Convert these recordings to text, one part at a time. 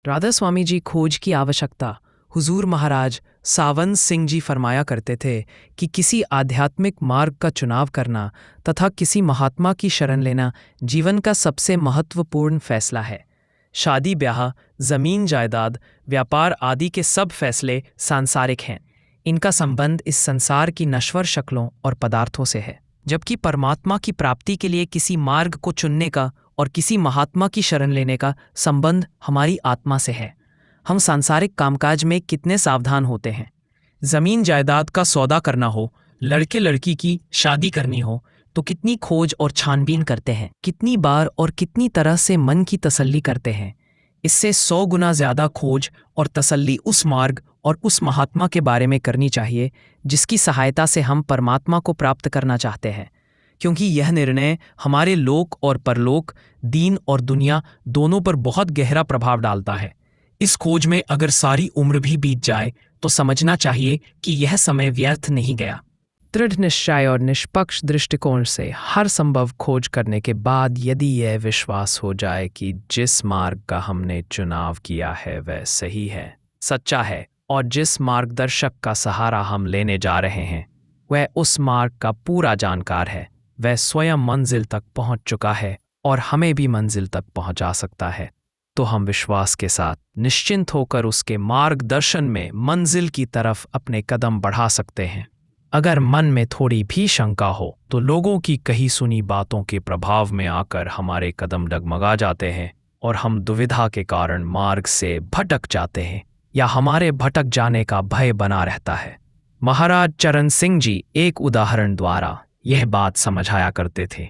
राधा स्वामी जी खोज की आवश्यकता। हुजूर महाराज सावंत सिंह जी फरमाया करते थे कि किसी आध्यात्मिक मार्ग का चुनाव करना तथा किसी महात्मा की शरण लेना जीवन का सबसे महत्वपूर्ण फैसला है। शादी ब्याह, जमीन जायदाद, व्यापार आदि के सब फैसले सांसारिक हैं। इनका संबंध इस संसार की नश्वर शक्लों और पदार्थों से है, जबकि परमात्मा की प्राप्ति के लिए किसी मार्ग को चुनने का और किसी महात्मा की शरण लेने का संबंध हमारी आत्मा से है। हम सांसारिक कामकाज में कितने सावधान होते हैं। जमीन जायदाद का सौदा करना हो, लड़के लड़की की शादी करनी हो तो कितनी खोज और छानबीन करते हैं, कितनी बार और कितनी तरह से मन की तसल्ली करते हैं। इससे 100 गुना ज्यादा खोज और तसल्ली उस मार्ग और उस महात्मा के बारे में करनी चाहिए जिसकी सहायता से हम परमात्मा को प्राप्त करना चाहते हैं, क्योंकि यह निर्णय हमारे लोक और परलोक, दीन और दुनिया दोनों पर बहुत गहरा प्रभाव डालता है। इस खोज में अगर सारी उम्र भी बीत जाए तो समझना चाहिए कि यह समय व्यर्थ नहीं गया। दृढ़ निश्चय और निष्पक्ष दृष्टिकोण से हर संभव खोज करने के बाद यदि यह विश्वास हो जाए कि जिस मार्ग का हमने चुनाव किया है वह सही है, सच्चा है, और जिस मार्गदर्शक का सहारा हम लेने जा रहे हैं वह उस मार्ग का पूरा जानकार है, वह स्वयं मंजिल तक पहुंच चुका है और हमें भी मंजिल तक पहुंचा सकता है, तो हम विश्वास के साथ निश्चिंत होकर उसके मार्गदर्शन में मंजिल की तरफ अपने कदम बढ़ा सकते हैं। अगर मन में थोड़ी भी शंका हो तो लोगों की कही सुनी बातों के प्रभाव में आकर हमारे कदम डगमगा जाते हैं और हम दुविधा के कारण मार्ग से भटक जाते हैं या हमारे भटक जाने का भय बना रहता है। महाराज चरण सिंह जी एक उदाहरण द्वारा यह बात समझाया करते थे।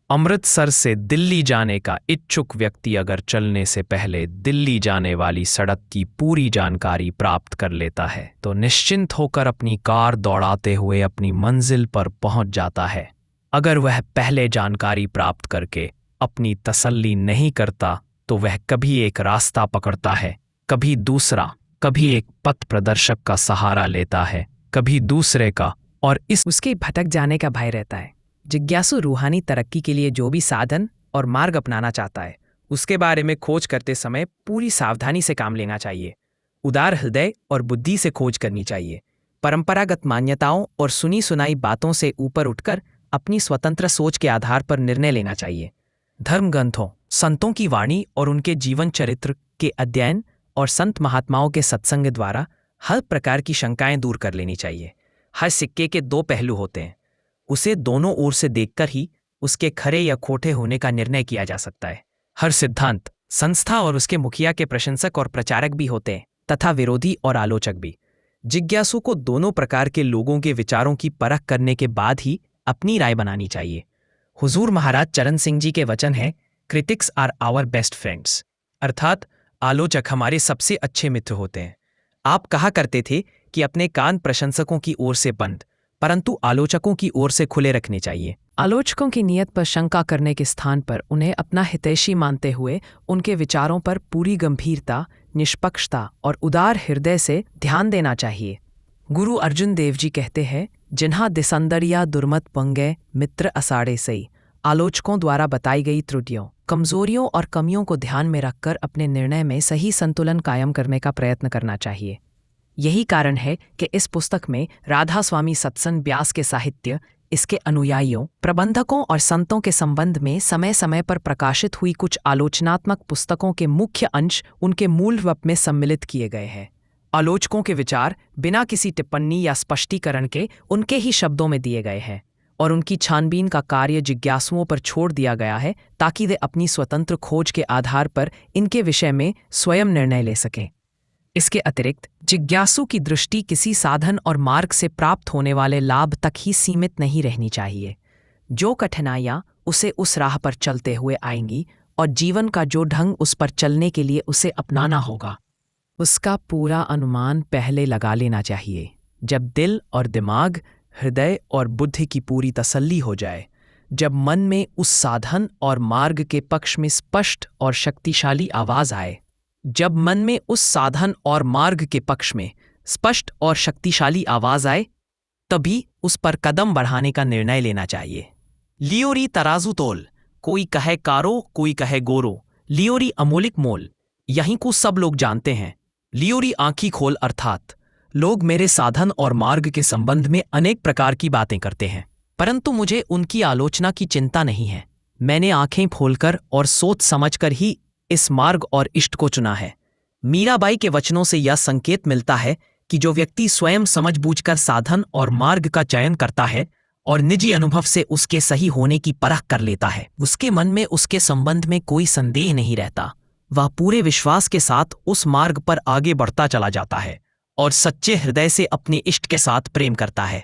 अमृतसर से दिल्ली जाने का इच्छुक व्यक्ति अगर चलने से पहले दिल्ली जाने वाली सड़क की पूरी जानकारी प्राप्त कर लेता है तो निश्चिंत होकर अपनी कार दौड़ाते हुए अपनी मंजिल पर पहुंच जाता है। अगर वह पहले जानकारी प्राप्त करके अपनी तसल्ली नहीं करता तो वह कभी एक रास्ता पकड़ता है, कभी दूसरा, कभी एक पथ प्रदर्शक का सहारा लेता है, कभी दूसरे का, और उसके भटक जाने का भय रहता है। जिज्ञासु रूहानी तरक्की के लिए जो भी साधन और मार्ग अपनाना चाहता है उसके बारे में खोज करते समय पूरी सावधानी से काम लेना चाहिए। उदार हृदय और बुद्धि से खोज करनी चाहिए। परंपरागत मान्यताओं और सुनी सुनाई बातों से ऊपर उठकर अपनी स्वतंत्र सोच के आधार पर निर्णय लेना चाहिए। धर्म ग्रंथों, संतों की वाणी और उनके जीवन चरित्र के अध्ययन और संत महात्माओं के सत्संग द्वारा हर प्रकार की शंकाएं दूर कर लेनी चाहिए। हर सिक्के के 2 पहलू होते हैं, उसे दोनों ओर से देखकर ही उसके खरे या खोटे होने का निर्णय किया जा सकता है। हर सिद्धांत, संस्था और उसके मुखिया के प्रशंसक और प्रचारक भी होते हैं तथा विरोधी और आलोचक भी। जिज्ञासु को दोनों प्रकार के लोगों के विचारों की परख करने के बाद ही अपनी राय बनानी चाहिए। हुजूर महाराज चरण सिंह जी के वचन है, critics are our best friends, अर्थात आलोचक हमारे सबसे अच्छे मित्र होते हैं। आप कहा करते थे कि अपने कान प्रशंसकों की ओर से बंद परंतु आलोचकों की ओर से खुले रखने चाहिए। आलोचकों की नीयत पर शंका करने के स्थान पर उन्हें अपना हितैषी मानते हुए उनके विचारों पर पूरी गंभीरता, निष्पक्षता और उदार हृदय से ध्यान देना चाहिए। गुरु अर्जुन देव जी कहते हैं, जिन्हा दिसंदरिया दुर्मत पंगे मित्र असाड़े सई। आलोचकों द्वारा बताई गई त्रुटियों, कमजोरियों और कमियों को ध्यान में रखकर अपने निर्णय में सही संतुलन कायम करने का प्रयत्न करना चाहिए। यही कारण है कि इस पुस्तक में राधा स्वामी सत्संग व्यास के साहित्य, इसके अनुयायियों, प्रबंधकों और संतों के संबंध में समय समय पर प्रकाशित हुई कुछ आलोचनात्मक पुस्तकों के मुख्य अंश उनके मूल रूप में सम्मिलित किए गए हैं। आलोचकों के विचार बिना किसी टिप्पणी या स्पष्टीकरण के उनके ही शब्दों में दिए गए हैं और उनकी छानबीन का कार्य जिज्ञासुओं पर छोड़ दिया गया है ताकि वे अपनी स्वतंत्र खोज के आधार पर इनके विषय में स्वयं निर्णय ले सकें। इसके अतिरिक्त जिज्ञासु की दृष्टि किसी साधन और मार्ग से प्राप्त होने वाले लाभ तक ही सीमित नहीं रहनी चाहिए। जो कठिनाइयाँ उसे उस राह पर चलते हुए आएंगी और जीवन का जो ढंग उस पर चलने के लिए उसे अपनाना होगा, उसका पूरा अनुमान पहले लगा लेना चाहिए। जब दिल और दिमाग, हृदय और बुद्धि की पूरी तसल्ली हो जाए, जब मन में उस साधन और मार्ग के पक्ष में स्पष्ट और शक्तिशाली आवाज आए, जब मन में उस साधन और मार्ग के पक्ष में स्पष्ट और शक्तिशाली आवाज आए, तभी उस पर कदम बढ़ाने का निर्णय लेना चाहिए। लियोरी तराजू तोल, कोई कहे कारो कोई कहे गोरो, लियोरी अमोलिक मोल, यहीं को सब लोग जानते हैं। लियोरी आंखी खोल अर्थात लोग मेरे साधन और मार्ग के संबंध में अनेक प्रकार की बातें करते हैं, परंतु मुझे उनकी आलोचना की चिंता नहीं है। मैंने आंखें खोलकर और सोच समझकर ही इस मार्ग और इष्ट को चुना है। मीराबाई के वचनों से यह संकेत मिलता है कि जो व्यक्ति स्वयं समझबूझकर साधन और मार्ग का चयन करता है और निजी अनुभव से उसके सही होने की परख कर लेता है, उसके मन में उसके संबंध में कोई संदेह नहीं रहता। वह पूरे विश्वास के साथ उस मार्ग पर आगे बढ़ता चला जाता है और सच्चे हृदय से अपने इष्ट के साथ प्रेम करता है।